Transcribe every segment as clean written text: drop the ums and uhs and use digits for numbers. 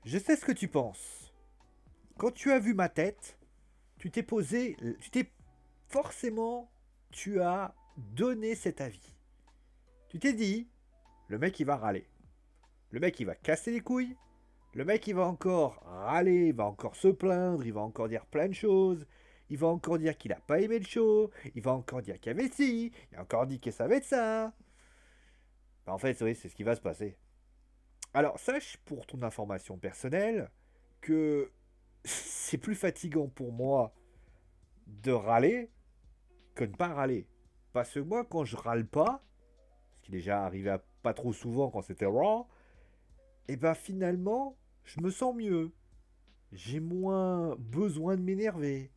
Je sais ce que tu penses. Quand tu as vu ma tête, tu t'es posé, tu t'es forcément, tu as donné cet avis. Tu t'es dit, le mec il va râler. Le mec il va casser les couilles. Le mec il va encore râler, il va encore se plaindre, il va encore dire plein de choses. Il va encore dire qu'il a pas aimé le show. Il va encore dire qu'il y avait ci. Il a encore dit que ça va être ça. Bah, en fait, oui, c'est ce qui va se passer. Alors, sache pour ton information personnelle que c'est plus fatigant pour moi de râler que de ne pas râler. Parce que moi, quand je râle pas, ce qui est déjà arrivé pas trop souvent quand c'était Raw, et ben finalement, je me sens mieux. J'ai moins besoin de m'énerver.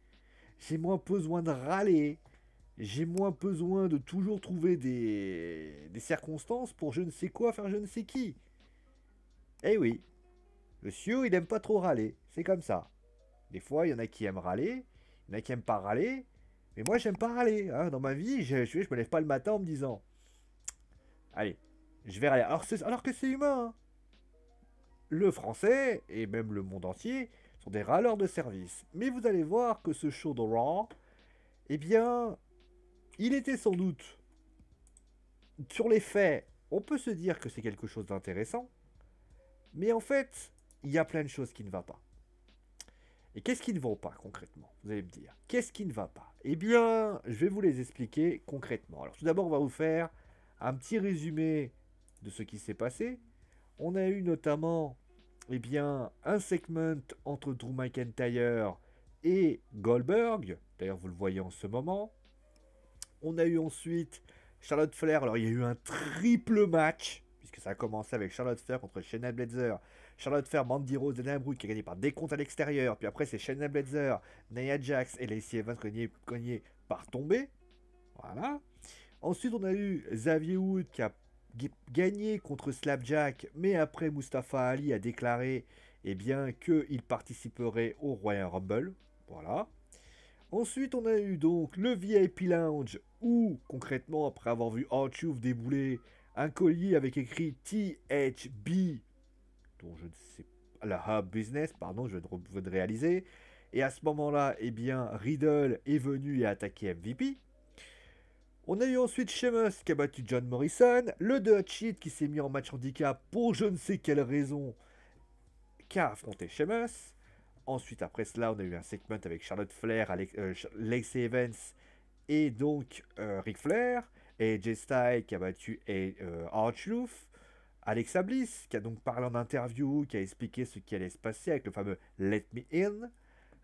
J'ai moins besoin de râler. J'ai moins besoin de toujours trouver des circonstances pour je ne sais quoi faire je ne sais qui. Eh oui, monsieur, il aime pas trop râler. C'est comme ça. Des fois, il y en a qui aiment râler, il y en a qui aiment pas râler. Mais moi, j'aime pas râler. Hein. Dans ma vie, je me lève pas le matin en me disant allez, je vais râler. Alors que c'est humain. Hein. Le français, et même le monde entier, sont des râleurs de service. Mais vous allez voir que ce show de Raw, eh bien, il était sans doute, sur les faits, on peut se dire que c'est quelque chose d'intéressant. Mais en fait, il y a plein de choses qui ne vont pas. Et qu'est-ce qui ne va pas concrètement? Vous allez me dire. Qu'est-ce qui ne va pas? Eh bien, je vais vous les expliquer concrètement. Alors tout d'abord, on va vous faire un petit résumé de ce qui s'est passé. On a eu notamment eh bien, un segment entre Drew McIntyre et Goldberg. D'ailleurs, vous le voyez en ce moment. On a eu ensuite Charlotte Flair. Alors, il y a eu un triple match, puisque ça a commencé avec Charlotte Flair contre Shayna Baszler. Charlotte Flair, Mandy Rose, Dana Brooke qui a gagné par décompte à l'extérieur. Puis après, c'est Shayna Baszler, Nia Jax et Lacey Evans qui ont gagné par tomber. Voilà. Ensuite, on a eu Xavier Wood qui a gagné contre Slapjack, mais après Mustafa Ali a déclaré eh bien, qu'il participerait au Royal Rumble. Voilà. Ensuite, on a eu donc le VIP Lounge où, concrètement, après avoir vu R-Truth débouler un collier avec écrit THB, dont je ne sais pas, la Hub Business, pardon, je veux de réaliser. Et à ce moment-là, eh bien, Riddle est venu et a attaqué MVP. On a eu ensuite Sheamus qui a battu John Morrison, le Dutch Heat qui s'est mis en match handicap pour je ne sais quelle raison, qui a affronté Sheamus. Ensuite, après cela, on a eu un segment avec Charlotte Flair, Lacey Evans et donc Ric Flair. Et Jay Styles qui a battu R-Truth. Alexa Bliss qui a donc parlé en interview, qui a expliqué ce qui allait se passer avec le fameux Let Me In.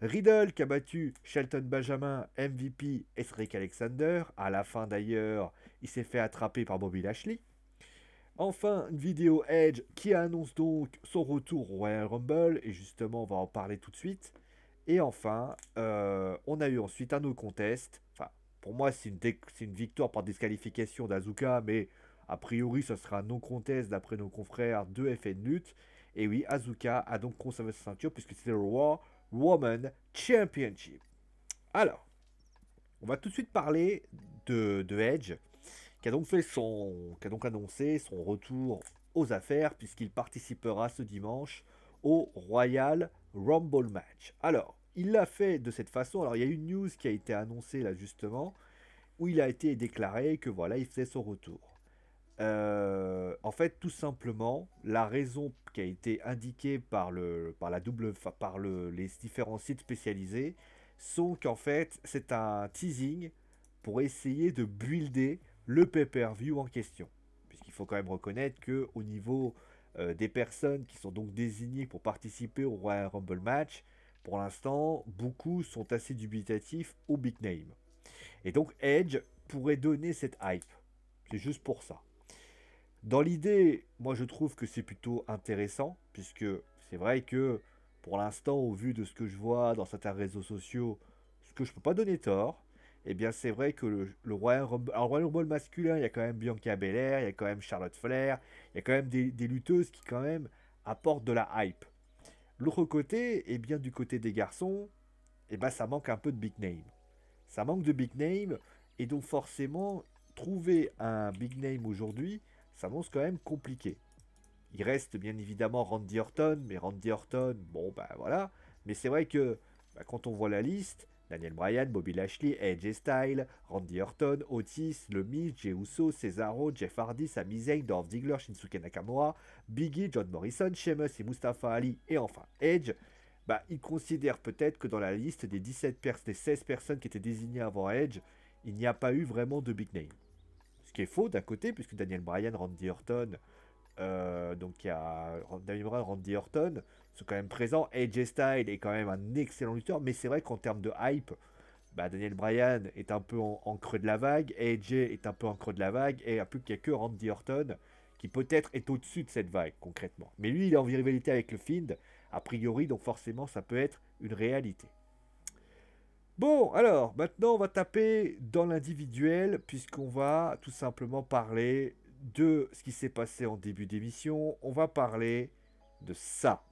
Riddle qui a battu Shelton Benjamin, MVP et Cedric Alexander. À la fin d'ailleurs, il s'est fait attraper par Bobby Lashley. Enfin, une vidéo Edge qui annonce donc son retour au Royal Rumble. Et justement, on va en parler tout de suite. Et enfin, on a eu ensuite un no contest. Enfin, pour moi, c'est une victoire par disqualification d'Azuka. Mais a priori, ce sera un no contest d'après nos confrères de FN Lutte. Et oui, Azuka a donc conservé sa ceinture puisque c'était le Raw Woman Championship. Alors, on va tout de suite parler de Edge qui a donc annoncé son retour aux affaires puisqu'il participera ce dimanche au Royal Rumble match. Alors, il l'a fait de cette façon. Alors, il y a une news qui a été annoncée là justement où il a été déclaré que voilà, il faisait son retour. En fait, tout simplement, la raison qui a été indiquée par les différents sites spécialisés sont qu'en fait, c'est un teasing pour essayer de builder le pay-per-view en question. Puisqu'il faut quand même reconnaître que au niveau des personnes qui sont donc désignées pour participer au Royal Rumble match, pour l'instant, beaucoup sont assez dubitatifs au big name. Et donc Edge pourrait donner cette hype. C'est juste pour ça. Dans l'idée, moi je trouve que c'est plutôt intéressant, puisque c'est vrai que pour l'instant, au vu de ce que je vois dans certains réseaux sociaux, ce que je peux pas donner tort, eh bien c'est vrai que le Royal Rumble, alors, Royal Rumble masculin, il y a quand même Bianca Belair, il y a quand même Charlotte Flair, il y a quand même des lutteuses qui quand même apportent de la hype. L'autre côté, eh bien du côté des garçons, eh ben ça manque un peu de big name. Ça manque de big name, et donc forcément, trouver un big name aujourd'hui, ça annonce quand même compliqué. Il reste bien évidemment Randy Orton, mais Randy Orton, bon bah voilà. Mais c'est vrai que quand on voit la liste, Daniel Bryan, Bobby Lashley, AJ Styles, Randy Orton, Otis, Le Miz, Jey Uso, Cesaro, Jeff Hardy, Sami Zayn, Dolph Ziggler, Shinsuke Nakamura, Big E, John Morrison, Sheamus et Mustafa Ali, et enfin Edge, ils considèrent peut-être que dans la liste des 16 personnes qui étaient désignées avant Edge, il n'y a pas eu vraiment de big name. Ce qui est faux d'un côté, puisque Daniel Bryan, Randy Orton, donc il y a Daniel Bryan, Randy Orton, sont quand même présents. AJ Styles est quand même un excellent lutteur, mais c'est vrai qu'en termes de hype, Daniel Bryan est un peu en creux de la vague, AJ est un peu en creux de la vague, et il n'y a que Randy Orton qui peut-être est au-dessus de cette vague, concrètement. Mais lui, il est en rivalité avec le Fiend, a priori, donc forcément, ça peut être une réalité. Bon, alors, maintenant, on va taper dans l'individuel, puisqu'on va tout simplement parler de ce qui s'est passé en début d'émission. On va parler de ça.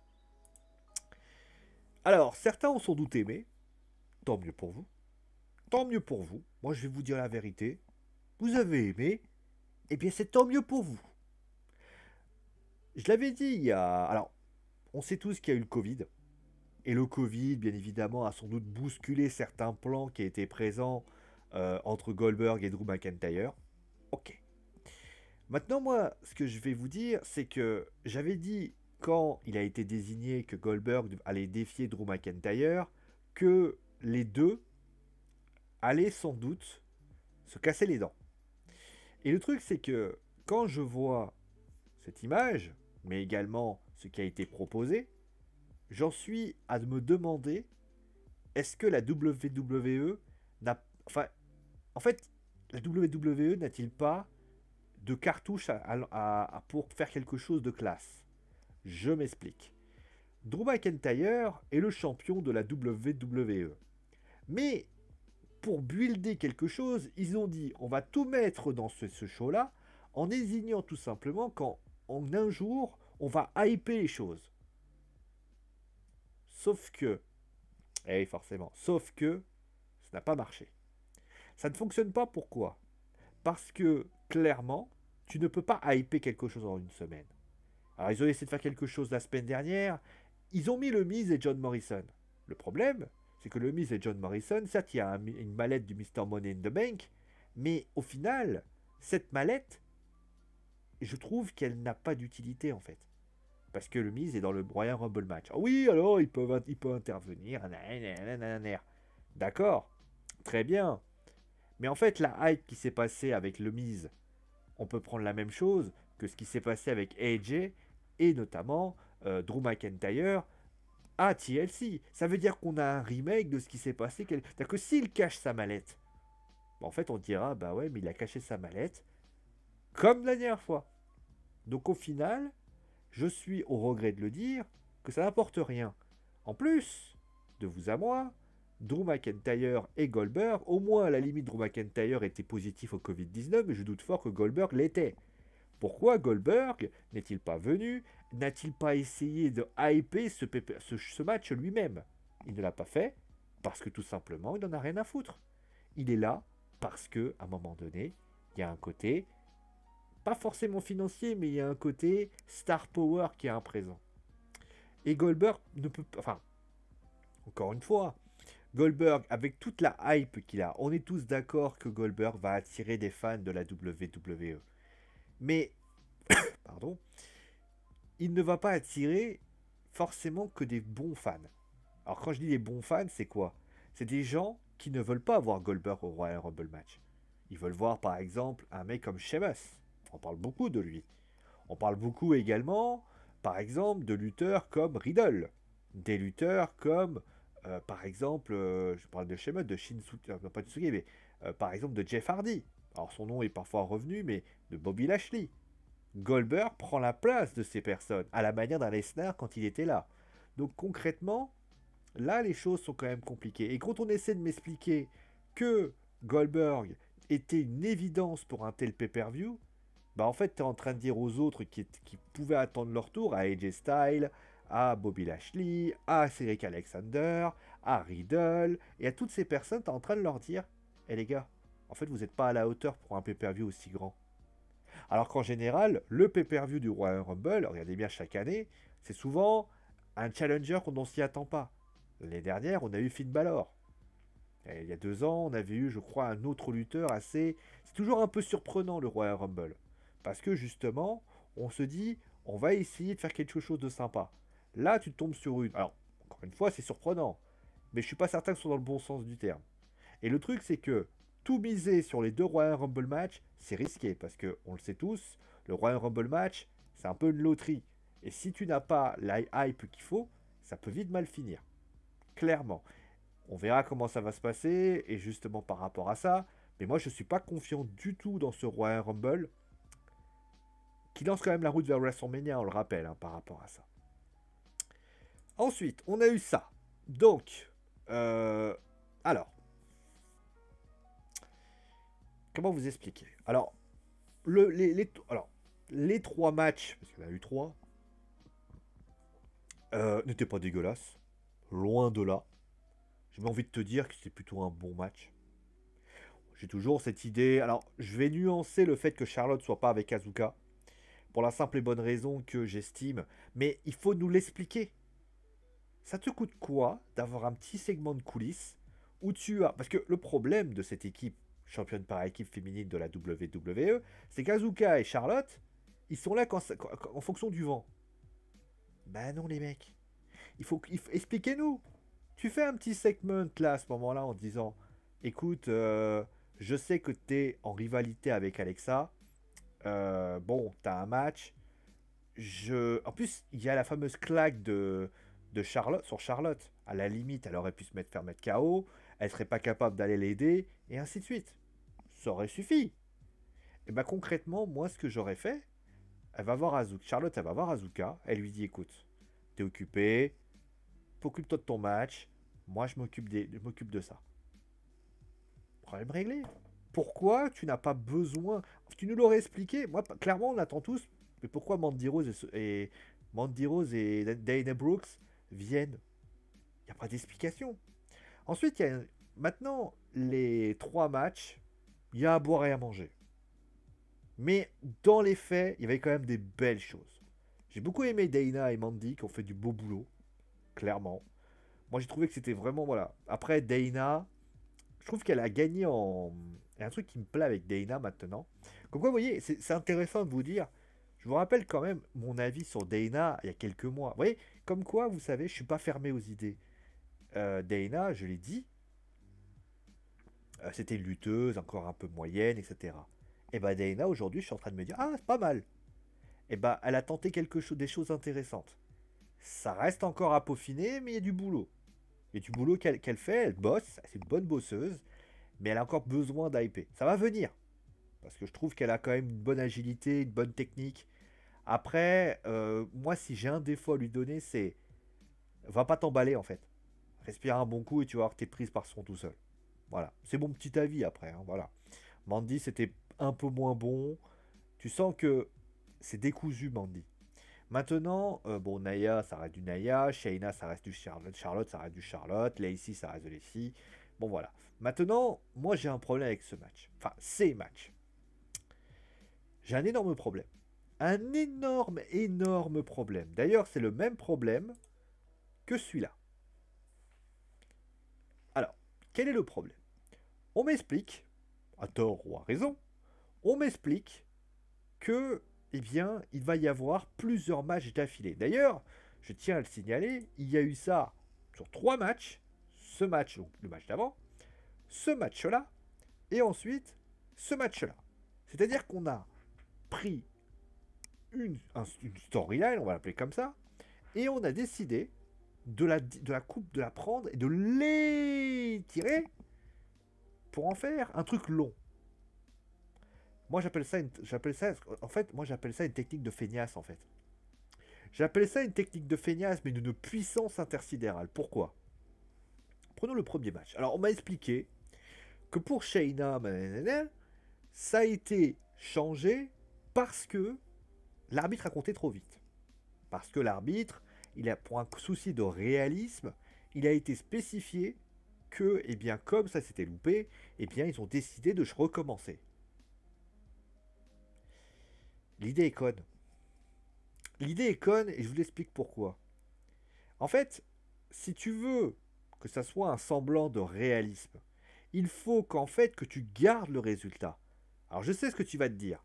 Alors, certains ont sans doute aimé. Tant mieux pour vous. Tant mieux pour vous. Moi, je vais vous dire la vérité. Vous avez aimé. Eh bien, c'est tant mieux pour vous. Je l'avais dit il y a... Alors, on sait tous qu'il y a eu le Covid. Et le Covid, bien évidemment, a sans doute bousculé certains plans qui étaient présents entre Goldberg et Drew McIntyre. Ok. Maintenant, moi, ce que je vais vous dire, c'est que j'avais dit, quand il a été désigné que Goldberg allait défier Drew McIntyre, que les deux allaient sans doute se casser les dents. Et le truc, c'est que quand je vois cette image, mais également ce qui a été proposé, j'en suis à me demander, est-ce que la WWE n'a... Enfin, en fait, la WWE n'a-t-il pas de cartouche pour faire quelque chose de classe? Je m'explique. Drew McIntyre est le champion de la WWE. Mais pour builder quelque chose, ils ont dit, on va tout mettre dans ce show-là, en désignant tout simplement qu'en un jour, on va hyper les choses. Sauf que, forcément, sauf que ça n'a pas marché. Ça ne fonctionne pas, pourquoi? Parce que, clairement, tu ne peux pas hyper quelque chose en une semaine. Alors, ils ont essayé de faire quelque chose la semaine dernière. Ils ont mis le Miz et John Morrison. Le problème, c'est que le Miz et John Morrison, certes, il y a une mallette du Mr. Money in the Bank, mais au final, cette mallette, je trouve qu'elle n'a pas d'utilité, en fait. Parce que le Miz est dans le Royal Rumble match. Ah oui, alors, il peut intervenir. D'accord, très bien. Mais en fait, la hype qui s'est passée avec le Miz, on peut prendre la même chose que ce qui s'est passé avec AJ et notamment Drew McIntyre à TLC. Ça veut dire qu'on a un remake de ce qui s'est passé. C'est-à-dire que s'il cache sa mallette, en fait on dira, bah ouais, mais il a caché sa mallette comme la dernière fois. Donc au final, je suis au regret de le dire, que ça n'apporte rien. En plus, de vous à moi, Drew McIntyre et Goldberg, au moins à la limite Drew McIntyre était positif au Covid-19, mais je doute fort que Goldberg l'était. Pourquoi Goldberg n'est-il pas venu? N'a-t-il pas essayé de hyper ce match lui-même? Il ne l'a pas fait parce que tout simplement, il n'en a rien à foutre. Il est là parce que, à un moment donné, il y a un côté, pas forcément financier, mais il y a un côté star power qui est un présent. Et Goldberg ne peut pas... Enfin, encore une fois, Goldberg, avec toute la hype qu'il a, on est tous d'accord que Goldberg va attirer des fans de la WWE. Mais, pardon, il ne va pas attirer forcément que des bons fans. Alors quand je dis des bons fans, c'est quoi? C'est des gens qui ne veulent pas voir Goldberg au Royal Rumble match. Ils veulent voir par exemple un mec comme Sheamus. On parle beaucoup de lui. On parle beaucoup également, par exemple, de lutteurs comme Riddle. Des lutteurs comme, par exemple, je parle de Sheamus, de Shinsuke, pas de Shinsuke, mais par exemple de Jeff Hardy. Alors son nom est parfois revenu, mais de Bobby Lashley. Goldberg prend la place de ces personnes, à la manière d'un Lesnar quand il était là. Donc concrètement, là les choses sont quand même compliquées. Et quand on essaie de m'expliquer que Goldberg était une évidence pour un tel pay-per-view, en fait tu es en train de dire aux autres qui pouvaient attendre leur tour, à AJ Styles, à Bobby Lashley, à Cedric Alexander, à Riddle, et à toutes ces personnes, tu es en train de leur dire, les gars, en fait vous n'êtes pas à la hauteur pour un pay-per-view aussi grand. Alors qu'en général, le pay-per-view du Royal Rumble, regardez bien chaque année, c'est souvent un challenger qu'on ne s'y attend pas. L'année dernière, on a eu Finn Balor. Et il y a 2 ans, on avait eu, je crois, un autre lutteur assez... C'est toujours un peu surprenant, le Royal Rumble. Parce que justement, on se dit, on va essayer de faire quelque chose de sympa. Là, tu tombes sur une... Alors, encore une fois, c'est surprenant. Mais je suis pas certain que ce soit dans le bon sens du terme. Et le truc, c'est que tout miser sur les 2 Royal Rumble match, c'est risqué. Parce que, on le sait tous, le Royal Rumble match, c'est un peu une loterie. Et si tu n'as pas la hype qu'il faut, ça peut vite mal finir. Clairement. On verra comment ça va se passer, et justement par rapport à ça, mais moi je suis pas confiant du tout dans ce Royal Rumble, qui lance quand même la route vers WrestleMania, on le rappelle, hein, par rapport à ça. Ensuite, on a eu ça. Donc, alors, comment vous expliquer? Alors, les 3 matchs, parce qu'il y en a eu 3, n'étaient pas dégueulasses. Loin de là. J'ai envie de te dire que c'était plutôt un bon match. J'ai toujours cette idée. Alors, je vais nuancer le fait que Charlotte soit pas avec Asuka. Pour la simple et bonne raison que j'estime. Mais il faut nous l'expliquer. Ça te coûte quoi d'avoir un petit segment de coulisses où tu as... Parce que le problème de cette équipe, championne par équipe féminine de la WWE, c'est qu'Asuka et Charlotte, ils sont là en fonction du vent. Ben non les mecs. Expliquez-nous. Tu fais un petit segment là à ce moment-là en disant, écoute, je sais que tu es en rivalité avec Alexa. Bon, tu as un match. En plus, il y a la fameuse claque de Charlotte sur Charlotte. À la limite, elle aurait pu se faire mettre KO. Elle serait pas capable d'aller l'aider. Et ainsi de suite. Ça aurait suffi. Et ben concrètement, moi, ce que j'aurais fait, elle va voir Asuka. Charlotte, elle va voir Asuka. Elle lui dit, écoute, t'es occupé. Occupe-toi de ton match. Moi, je m'occupe de ça. Problème réglé. Pourquoi tu n'as pas besoin... Tu nous l'aurais expliqué. Moi, clairement, on attend tous. Mais pourquoi Mandy Rose et Dana Brooks viennent? Il n'y a pas d'explication. Ensuite, il y a maintenant les 3 matchs. Il y a à boire et à manger. Mais dans les faits, il y avait quand même des belles choses. J'ai beaucoup aimé Dana et Mandy qui ont fait du beau boulot. Clairement. Moi, j'ai trouvé que c'était vraiment... Voilà. Après, Dana... Je trouve qu'elle a gagné en... Il y a un truc qui me plaît avec Dana maintenant. Comme quoi, vous voyez, c'est intéressant de vous dire. Je vous rappelle quand même mon avis sur Dana il y a quelques mois. Vous voyez, comme quoi, vous savez, je suis pas fermé aux idées. Dana, je l'ai dit, c'était une lutteuse, encore un peu moyenne, etc. Et bah Dana, aujourd'hui, je suis en train de me dire, ah, c'est pas mal. Et bah, elle a tenté des choses intéressantes. Ça reste encore à peaufiner, mais il y a du boulot. Il y a du boulot qu'elle fait, elle bosse, c'est une bonne bosseuse, mais elle a encore besoin d'hyper. Ça va venir, parce que je trouve qu'elle a quand même une bonne agilité, une bonne technique. Après, moi, si j'ai un défaut à lui donner, c'est va pas t'emballer en fait. Respire un bon coup et tu vas voir que t'es prise par son tout seul. Voilà, c'est mon petit avis après. Hein, voilà. Mandy, c'était un peu moins bon. Tu sens que c'est décousu, Mandy. Maintenant, bon, Naya, ça reste du Naya. Shayna, ça reste du Charlotte. Charlotte, ça reste du Charlotte. Lacey, ça reste de Lacey. Bon, voilà. Maintenant, moi, j'ai un problème avec ce match. Enfin, ces matchs. J'ai un énorme problème. Un énorme, énorme problème. D'ailleurs, c'est le même problème que celui-là. Alors, quel est le problème? On m'explique, à tort ou à raison, on m'explique que, eh bien, il va y avoir plusieurs matchs d'affilée. D'ailleurs, je tiens à le signaler, il y a eu ça sur 3 matchs. Ce match, donc le match d'avant, ce match-là, et ensuite ce match-là. C'est-à-dire qu'on a pris une storyline, on va l'appeler comme ça, et on a décidé de la prendre et de l'étirer pour en faire un truc long. Moi j'appelle ça une technique de feignasse en fait. J'appelle ça une technique de feignasse mais d'une puissance intersidérale. Pourquoi? Prenons le premier match. Alors on m'a expliqué que pour Shayna, ça a été changé parce que l'arbitre a compté trop vite. Parce que l'arbitre, pour un souci de réalisme, il a été spécifié que, eh bien, comme ça s'était loupé, eh bien, ils ont décidé de recommencer. L'idée est conne. L'idée est conne et je vous l'explique pourquoi. En fait, si tu veux que ça soit un semblant de réalisme, il faut qu'en fait que tu gardes le résultat. Alors je sais ce que tu vas te dire.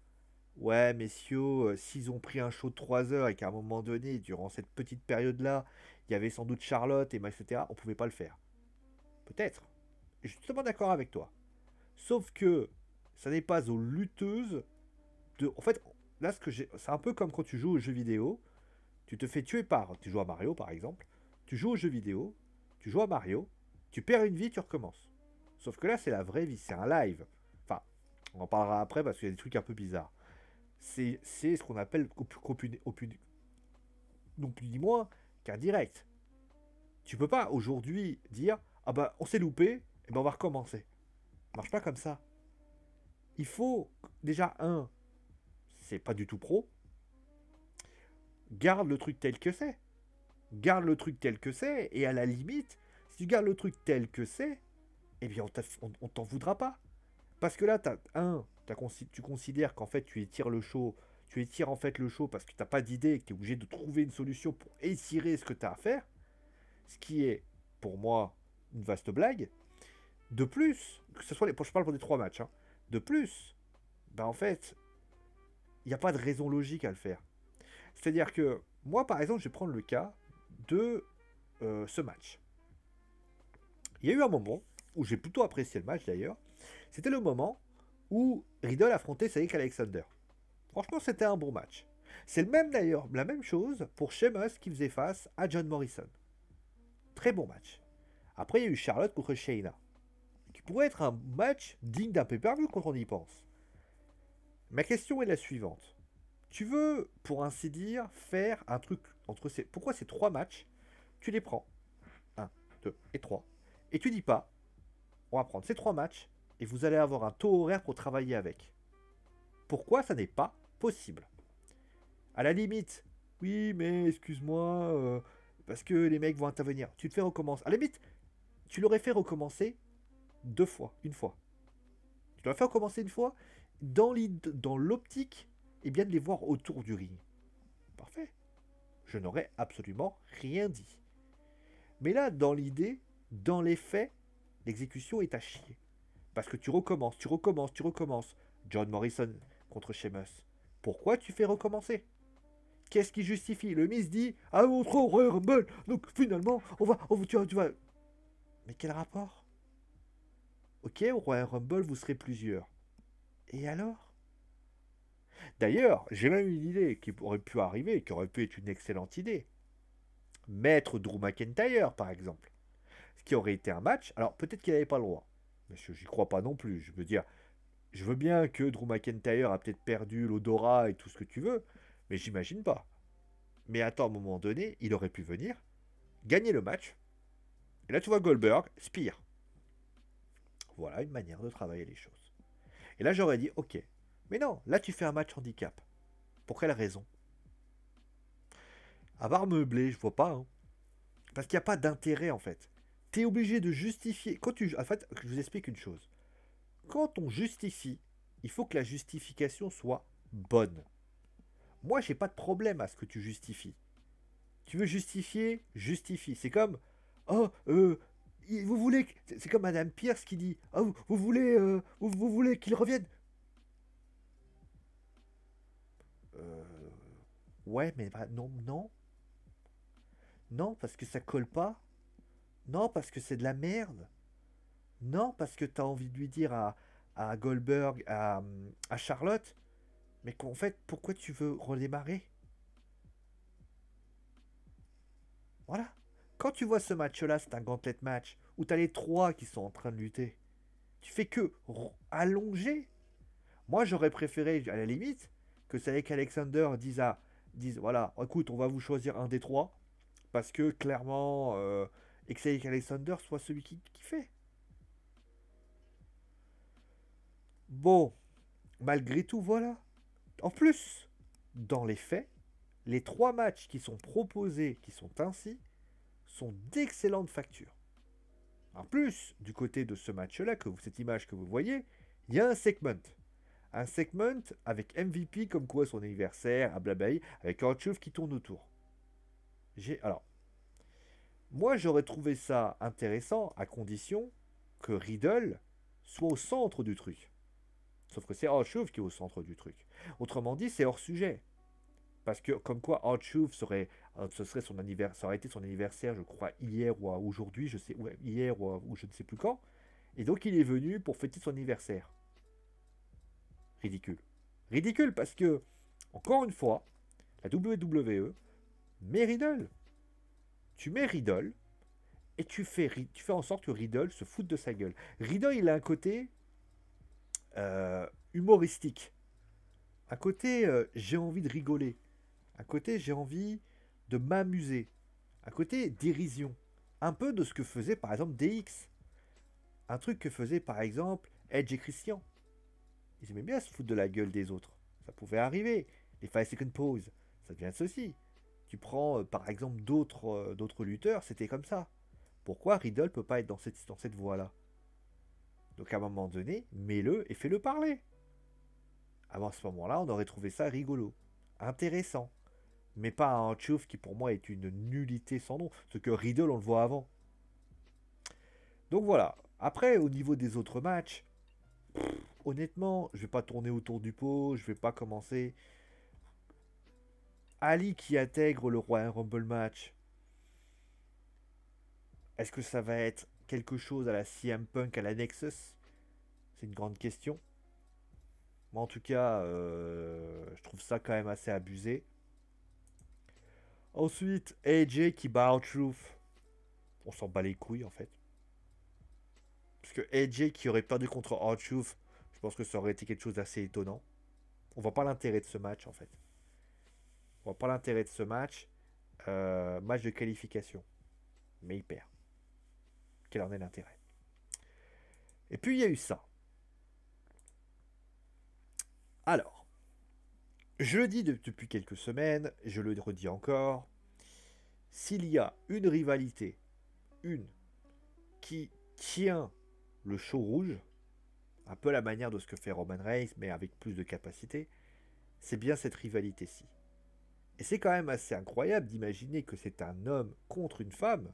Ouais, messieurs, s'ils ont pris un show de 3 heures et qu'à un moment donné, durant cette petite période-là, il y avait sans doute Charlotte et etc., on pouvait pas le faire. Peut-être. Je suis totalement d'accord avec toi. Sauf que ça n'est pas aux lutteuses de. En fait, là, c'est un peu comme quand tu joues aux jeux vidéo. Tu te fais tuer par. Tu joues à Mario, par exemple. Tu joues aux jeux vidéo. Tu joues à Mario. Tu perds une vie, tu recommences. Sauf que là, c'est la vraie vie. C'est un live. Enfin, on en parlera après parce qu'il y a des trucs un peu bizarres. C'est ce qu'on appelle non plus ni moins qu'un direct. Tu peux pas aujourd'hui dire ah bah on s'est loupé, et ben on va recommencer. Ça marche pas comme ça. Il faut déjà c'est pas du tout pro. Garde le truc tel que c'est. Garde le truc tel que c'est et à la limite, si tu gardes le truc tel que c'est, eh bien on t'en voudra pas. Parce que là, tu considères qu'en fait tu étires le show, tu étires en fait le show parce que t'as pas d'idée et que tu es obligé de trouver une solution pour étirer ce que tu as à faire, ce qui est pour moi une vaste blague. De plus, que ce soit je parle pour des 3 matchs, hein. De plus, bah en fait, il n'y a pas de raison logique à le faire. C'est-à-dire que moi, par exemple, je vais prendre le cas de ce match. Il y a eu un moment où j'ai plutôt apprécié le match d'ailleurs. C'était le moment où Riddle affrontait Cedric Alexander. Franchement, c'était un bon match. C'est le même d'ailleurs, la même chose pour Sheamus qui faisait face à John Morrison. Très bon match. Après, il y a eu Charlotte contre Shayna, qui pourrait être un match digne d'un pay-per-view quand on y pense. Ma question est la suivante. Tu veux, pour ainsi dire, faire un truc entre ces... Pourquoi ces 3 matchs, tu les prends, 1, 2 et 3, et tu dis pas, on va prendre ces 3 matchs, et vous allez avoir un taux horaire pour travailler avec. Pourquoi ça n'est pas possible? À la limite, oui, mais excuse-moi, parce que les mecs vont intervenir. Tu te fais recommencer. À la limite, tu l'aurais fait recommencer 2 fois, une fois. Tu l'aurais fait recommencer une fois dans l'optique et bien de les voir autour du ring. Parfait. Je n'aurais absolument rien dit. Mais là, dans l'idée, dans les faits, l'exécution est à chier. Parce que tu recommences, tu recommences, tu recommences. John Morrison contre Sheamus. Pourquoi tu fais recommencer? Qu'est-ce qui justifie? Le Miz dit ah on trouve Royal Rumble, donc finalement tu vas. Mais quel rapport? Ok, au Royal Rumble vous serez plusieurs. Et alors? D'ailleurs, j'ai même une idée qui aurait pu arriver, qui aurait pu être une excellente idée. Mettre Drew McIntyre, par exemple. Ce qui aurait été un match. Alors peut-être qu'il n'avait pas le droit. Mais j'y crois pas non plus. Je veux dire, je veux bien que Drew McIntyre a peut-être perdu l'odorat et tout ce que tu veux, mais j'imagine pas. Mais attends, à un moment donné, il aurait pu venir, gagner le match, et là tu vois Goldberg, Spear. Voilà une manière de travailler les choses. Et là j'aurais dit, ok, mais non, là tu fais un match handicap. Pour quelle raison? À part meubler, je vois pas. Hein. Parce qu'il n'y a pas d'intérêt en fait. Tu es obligé de justifier. En fait, je vous explique une chose. Quand on justifie, il faut que la justification soit bonne. Moi, j'ai pas de problème à ce que tu justifies. Tu veux justifier, justifie. C'est comme, oh, vous voulez, c'est comme Madame Pierce qui dit, oh, vous voulez, vous voulez qu'il revienne. Euh, ouais, mais bah, non, non, non, parce que ça colle pas. Non, parce que c'est de la merde. Non, parce que t'as envie de lui dire à Goldberg, à Charlotte, mais qu'en fait, pourquoi tu veux redémarrer? Voilà. Quand tu vois ce match-là, c'est un gauntlet match, où t'as les 3 qui sont en train de lutter. Tu fais que allonger. Moi, j'aurais préféré, à la limite, que Cedric Alexander dise voilà, écoute, on va vous choisir un des 3, parce que clairement, et que Cedric Alexander soit celui qui fait. Bon, malgré tout, voilà. En plus, dans les faits, les 3 matchs qui sont proposés, qui sont ainsi, sont d'excellentes factures. En plus, du côté de ce match-là, cette image que vous voyez, il y a un segment. un segment avec MVP comme quoi son anniversaire, à blablaï, avec R-Truth qui tourne autour. Alors, moi j'aurais trouvé ça intéressant à condition que Riddle soit au centre du truc. Sauf que c'est R-Truth qui est au centre du truc. Autrement dit, c'est hors sujet. Parce que, comme quoi, R-Truth ce serait son anniversaire, ça aurait été son anniversaire, je crois, hier ou aujourd'hui, je sais, hier ou je ne sais plus quand. Et donc, il est venu pour fêter son anniversaire. Ridicule. Ridicule parce que, encore une fois, la WWE met Riddle. Tu mets Riddle et tu fais en sorte que Riddle se foute de sa gueule. Riddle, il a un côté humoristique. Un côté j'ai envie de rigoler. Un côté j'ai envie de m'amuser. Un côté dérision. Un peu de ce que faisait par exemple DX. Un truc que faisait par exemple Edge et Christian. Ils aimaient bien se foutre de la gueule des autres. Ça pouvait arriver. Les 5 second pause, ça devient ceci. Tu prends par exemple d'autres lutteurs, c'était comme ça. Pourquoi Riddle peut pas être dans cette voie-là? Donc à un moment donné, mets-le et fais-le parler. Avant ce moment-là, on aurait trouvé ça rigolo, intéressant. Mais pas un R-Truth qui pour moi est une nullité sans nom. Ce que Riddle, on le voit avant. Donc voilà. Après, au niveau des autres matchs, honnêtement, je vais pas tourner autour du pot, je vais pas commencer. Ali qui intègre le Royal Rumble match. Est-ce que ça va être quelque chose à la CM Punk, à la Nexus? C'est une grande question. Moi, en tout cas, je trouve ça quand même assez abusé. Ensuite, AJ qui bat R-Truth. On s'en bat les couilles, en fait. Parce que AJ qui aurait perdu contre R-Truth, je pense que ça aurait été quelque chose d'assez étonnant. On voit pas l'intérêt de ce match, en fait. On voit pas l'intérêt de ce match. Match de qualification. Mais il perd. Quel en est l'intérêt? Et puis, il y a eu ça. Alors, je le dis depuis quelques semaines, je le redis encore, s'il y a une rivalité, qui tient le show rouge, un peu à la manière de ce que fait Roman Reigns, mais avec plus de capacité, c'est bien cette rivalité-ci. Et c'est quand même assez incroyable d'imaginer que c'est un homme contre une femme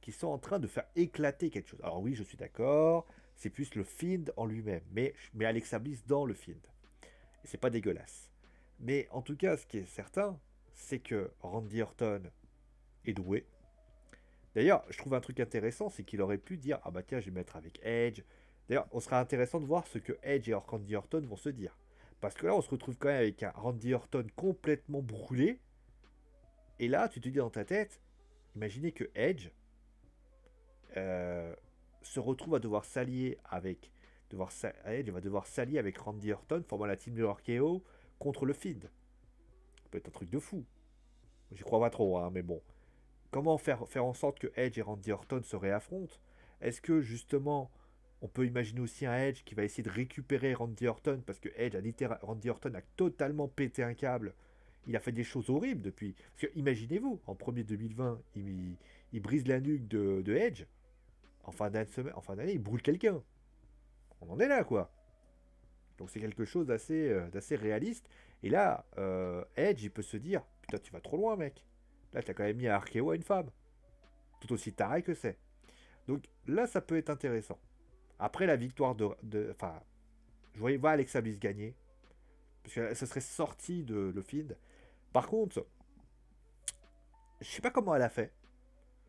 qui sont en train de faire éclater quelque chose. Alors oui, je suis d'accord, c'est plus le Fiend en lui-même, mais Alexa Bliss dans le Fiend. Et c'est pas dégueulasse. Mais en tout cas, ce qui est certain, c'est que Randy Orton est doué. D'ailleurs, je trouve un truc intéressant, c'est qu'il aurait pu dire ah bah tiens, je vais mettre avec Edge. D'ailleurs, on sera intéressant de voir ce que Edge et Randy Orton vont se dire. Parce que là, on se retrouve quand même avec un Randy Orton complètement brûlé. Et là, tu te dis dans ta tête, imaginez que Edge se retrouve à devoir s'allier avec Edge va devoir s'allier avec Randy Orton, formant la team de RKO contre le Fiend. Ça peut être un truc de fou. J'y crois pas trop, hein, mais bon. Comment faire en sorte que Edge et Randy Orton se réaffrontent? Est-ce que justement, on peut imaginer aussi un Edge qui va essayer de récupérer Randy Orton parce que Randy Orton a totalement pété un câble. Il a fait des choses horribles depuis. Parce que imaginez-vous, en premier 2020, il brise la nuque de Edge. En fin d'année, il brûle quelqu'un. On en est là, quoi. Donc c'est quelque chose d'assez réaliste. Et là, Edge, il peut se dire, putain, tu vas trop loin, mec. Là, tu as quand même mis un RKO à une femme. Tout aussi taré que c'est. Donc là, ça peut être intéressant. Après la victoire enfin, je voyais voir Alexa Bliss gagner. Parce que ça serait sorti de le feed. Par contre, je sais pas comment elle a fait.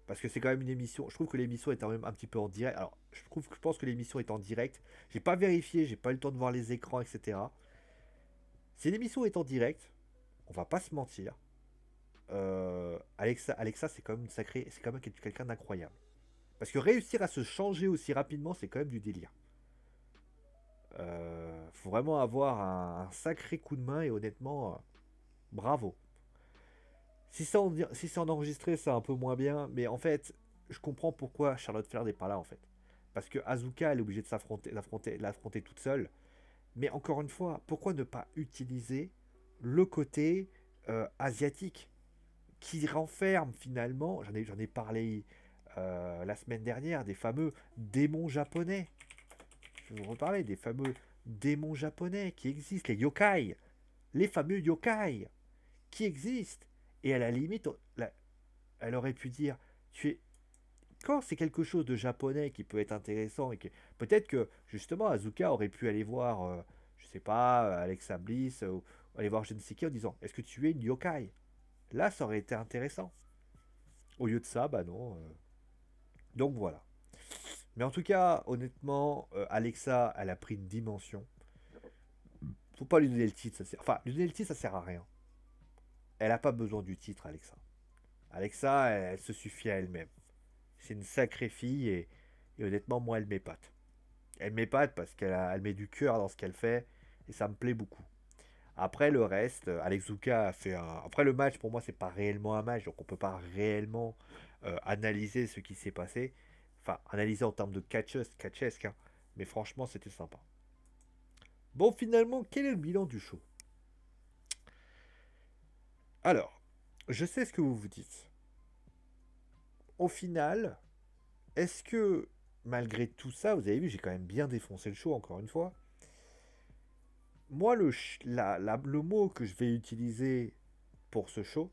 Parce que c'est quand même une émission. Je trouve que l'émission est quand même un petit peu en direct. Alors, je pense que l'émission est en direct. J'ai pas vérifié, j'ai pas eu le temps de voir les écrans, etc. Si l'émission est en direct, on va pas se mentir. Alexa, c'est quand même c'est quand même quelqu'un d'incroyable. Parce que réussir à se changer aussi rapidement, c'est quand même du délire. Faut vraiment avoir un sacré coup de main et honnêtement, bravo. Si c'est en enregistré, c'est un peu moins bien, mais en fait, je comprends pourquoi Charlotte Flair n'est pas là en fait. Parce que Asuka, elle est obligée de l'affronter toute seule. Mais encore une fois, pourquoi ne pas utiliser le côté asiatique qui renferme finalement, j'en ai parlé la semaine dernière, des fameux démons japonais. Je vais vous reparler des fameux démons japonais qui existent, les yokai, les fameux yokai qui existent. Et à la limite, elle aurait pu dire, tu es... Quand c'est quelque chose de japonais qui peut être intéressant, et que peut-être que justement Azuka aurait pu aller voir, je sais pas, Alexa Bliss, ou aller voir je ne sais qui en disant, est-ce que tu es une yokai? Là, ça aurait été intéressant. Au lieu de ça, bah non. Donc voilà. Mais en tout cas, honnêtement, Alexa, elle a pris une dimension. Faut pas lui donner le titre. Enfin, lui donner le titre, ça sert à rien. Elle n'a pas besoin du titre, Alexa. Alexa, elle se suffit à elle-même. C'est une sacrée fille et honnêtement, moi, elle m'épate. Elle m'épate parce elle met du cœur dans ce qu'elle fait et ça me plaît beaucoup. Après le reste, Alex Zuka a fait un. Après le match, pour moi, c'est pas réellement un match, donc on peut pas réellement analyser ce qui s'est passé. Enfin, analyser en termes de catchesque, hein. Mais franchement, c'était sympa. Bon, finalement, quel est le bilan du show? Alors, je sais ce que vous vous dites. Au final, est-ce que, malgré tout ça, vous avez vu, j'ai quand même bien défoncé le show, encore une fois. Moi, le mot que je vais utiliser pour ce show,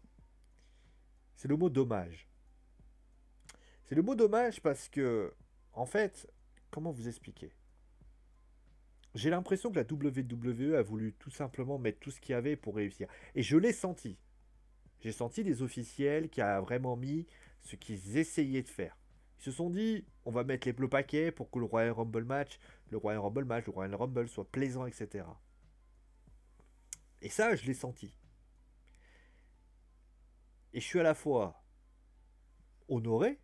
c'est le mot dommage. C'est le mot dommage parce que, en fait, comment vous expliquer? J'ai l'impression que la WWE a voulu tout simplement mettre tout ce qu'il y avait pour réussir. Et je l'ai senti. J'ai senti des officiels qui a vraiment mis ce qu'ils essayaient de faire. Ils se sont dit, on va mettre les bleus paquets pour que le Royal Rumble soit plaisant, etc. Et ça, je l'ai senti. Et je suis à la fois honoré,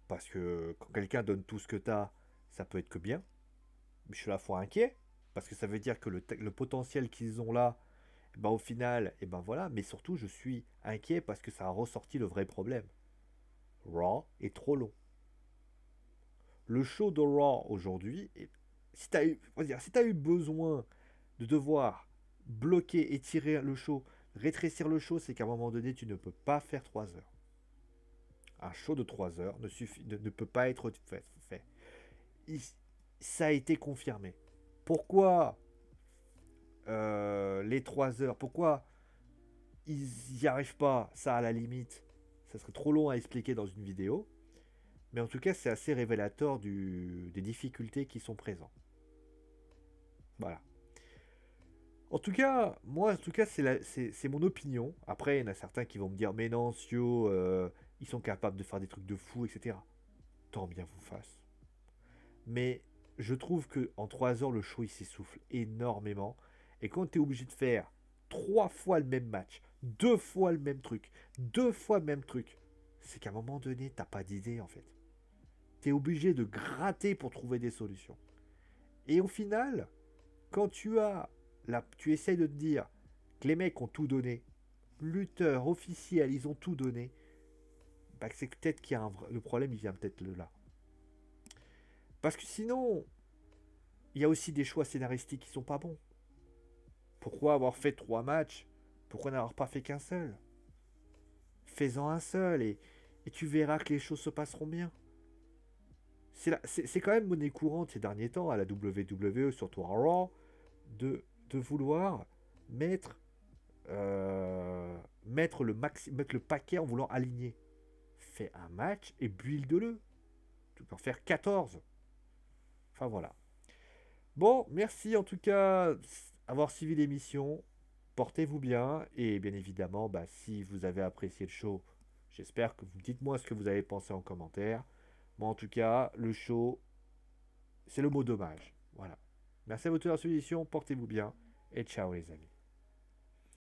parce que quand quelqu'un donne tout ce que t'as, ça peut être que bien. Mais je suis à la fois inquiet, parce que ça veut dire que le potentiel qu'ils ont là, ben au final, et ben voilà. Mais surtout, je suis inquiet parce que ça a ressorti le vrai problème. Raw est trop long. Le show de Raw aujourd'hui, si tu as eu, si t'as eu besoin de devoir bloquer, étirer le show, rétrécir le show, c'est qu'à un moment donné, tu ne peux pas faire 3 heures. Un show de 3 heures ne peut pas être fait. Ça a été confirmé. Pourquoi les 3 heures? Pourquoi ils n'y arrivent pas? Ça, à la limite, ça serait trop long à expliquer dans une vidéo. Mais en tout cas, c'est assez révélateur des difficultés qui sont présentes. Voilà. En tout cas, moi, en tout cas, c'est mon opinion. Après, il y en a certains qui vont me dire, mais non, Sio, ils sont capables de faire des trucs de fou, etc. Tant bien vous fasse. Mais je trouve que en 3 heures, le show, il s'essouffle énormément. Et quand tu es obligé de faire 3 fois le même match, 2 fois le même truc, 2 fois le même truc, c'est qu'à un moment donné, t'as pas d'idée, en fait. Tu es obligé de gratter pour trouver des solutions. Et au final, quand tu essayes de te dire que les mecs ont tout donné, lutteurs, officiels, ils ont tout donné, bah c'est peut-être qu'il y a le problème, il vient peut-être là. Parce que sinon, il y a aussi des choix scénaristiques qui sont pas bons. Pourquoi avoir fait 3 matchs? Pourquoi n'avoir pas fait qu'un seul? Fais-en un seul et tu verras que les choses se passeront bien. C'est quand même monnaie courante ces derniers temps à la WWE, surtout à Raw, de vouloir mettre, mettre le paquet en voulant aligner. Fais un match et build-le. Tu peux en faire 14. Enfin voilà. Bon, merci en tout cas d'avoir suivi l'émission. Portez-vous bien et bien évidemment, bah, si vous avez apprécié le show, j'espère que vous dites-moi ce que vous avez pensé en commentaire. Moi en tout cas, le show, c'est le mot dommage. Voilà. Merci à vous tous de la solution, portez-vous bien et ciao les amis.